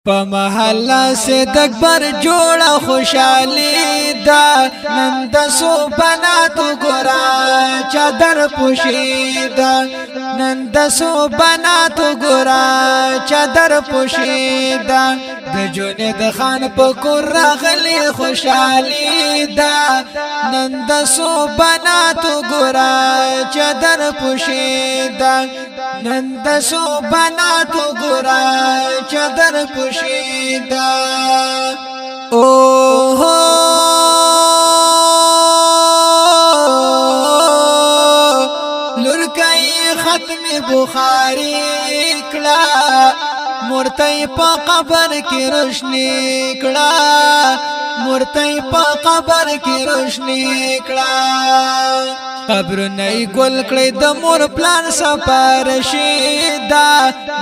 په محله سے دکبر جوړه خوشالي دا نن د سو بناتو ګورا چادر پوشیدا نن د سو بناتو ګورا چادر پوشیدا د جنید خان په کور راغلی خوشالي دا نن د سو بناتو ګورا چادر پوشیدا نن د سو بناتو ګورا چادر پوشیدا اوه لورکای ختم بخاری کړه مرتای په قبر کې روشنی کړه مرتای په قبر کې روشنی کړه قبر نه ګل کړي د مور پلان سفر شیدا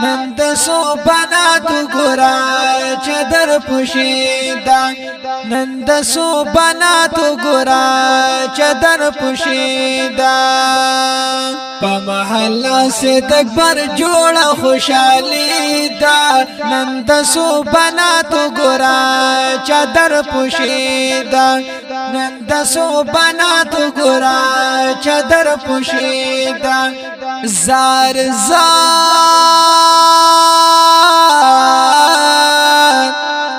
نن د سو بناتو ګورا چادر پوشیدا نن د سو بناتو ګورا چادر پوشیدا په محله سے دکبر جوړه خوشالي دا نن د سو بناتو ګورا چادر پوشیدا نن د سو بناتو ګورا چادر پوشیدا زار زار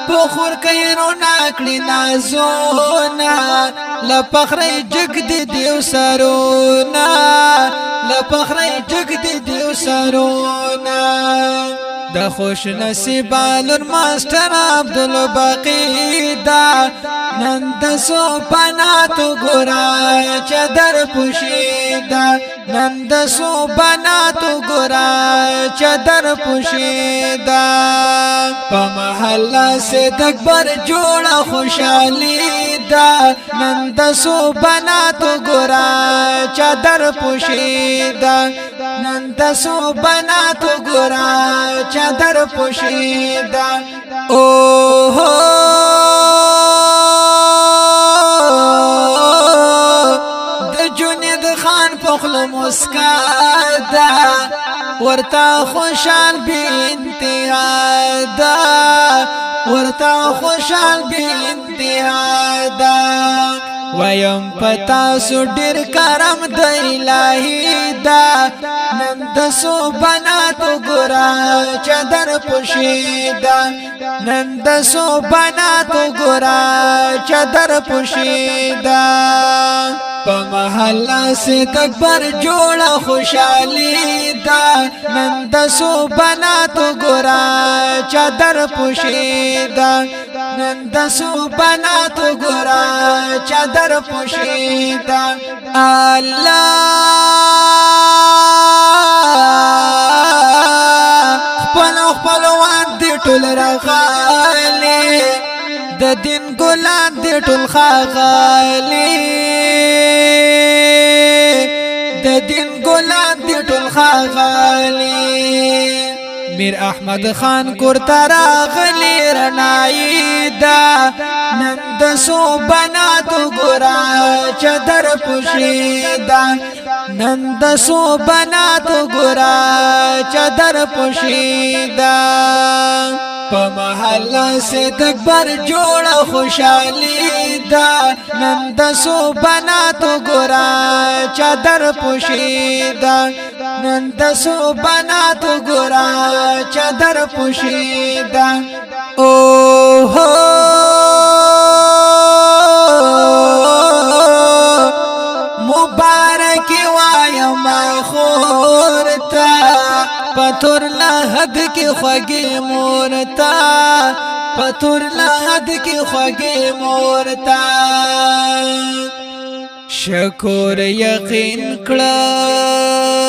بخور کئرو ناکلی نازونا لپخری جگ دی دیو سرونا لپخری جگ دی دیو سرونا د خوش نصیبالر ماستر عبدالباقی دا نن د سو بناتو ګورا چادر پوشیدا نن د سو بناتو ګورا چادر پوشیدا په محله سے دکبر جوړه خوشالي دا نن د سو بناتو ګورا چادر پوشیدا نن د سو بناتو ګورا چادر پوشیدا اوه د جنید خان پخلو مسکادا ورتا خوشال بی انتها دا ورتا خوشال بی انتها دا ویم پتا سو ډیر کرم د الہی دا نن د سو بناتو ګورا چادر پوشیدا نن د سو بناتو ګورا چادر پوشیدا په محله سے دکبر جوړه خوشالي دا نن د سو بناتو ګورا چادر پوشیدا نن د سو بناتو ګورا چادر پوشیدا الله خپل وان دی ټول راغلی د دین ګلان دی ټول خاغلی د دین ګلان دی ټول خاغلی میر احمد خان کور تراغلی رنائی دا نن د سو بناتو ګورا چادر پوشیدا نن د سو بناتو ګورا چادر پوشیدا په محله سے دکبر جوړه خوشالي دا نن د سو بناتو ګورا چادر پوشیدا نن د سو بناتو ګورا چادر پوشیدا اوه مبارک وایم خورتا پتور لحد کی خوگی مورتا پتور لحد کی خوگی مورتا شکر یقین کړه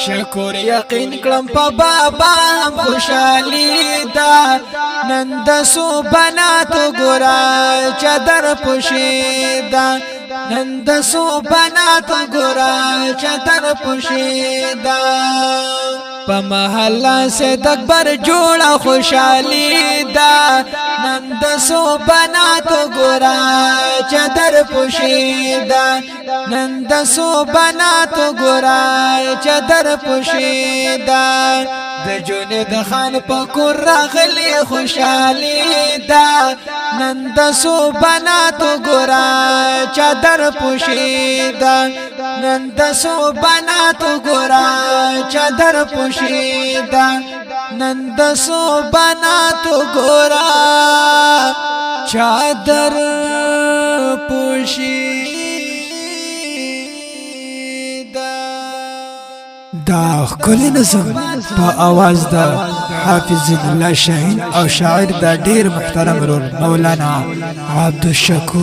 شکر یقین کړم په بابا خوشالي دا نن د سو بناتو ګورا چادر پوشیدا نن د سو بناتو ګورا چادر پوشیدا په محله سید اکبر جوړه خوشحالي دا نن د سو بناتو ګورا چادر پوشیدا نن د سو بناتو ګورا چادر پوشیدا د جنید خان په کور راغلی خوشحالي دا نن د سو بناتو ګورا چادر پوشیدا نن د سو بناتو ګورا چادر پوشیدا نن د سو بناتو ګورا چادر پوشیدا دا کلی نظم په आवाज دا حافظ الله شاهین او شاعر دا ډیر محترم مولانا عبدالشکور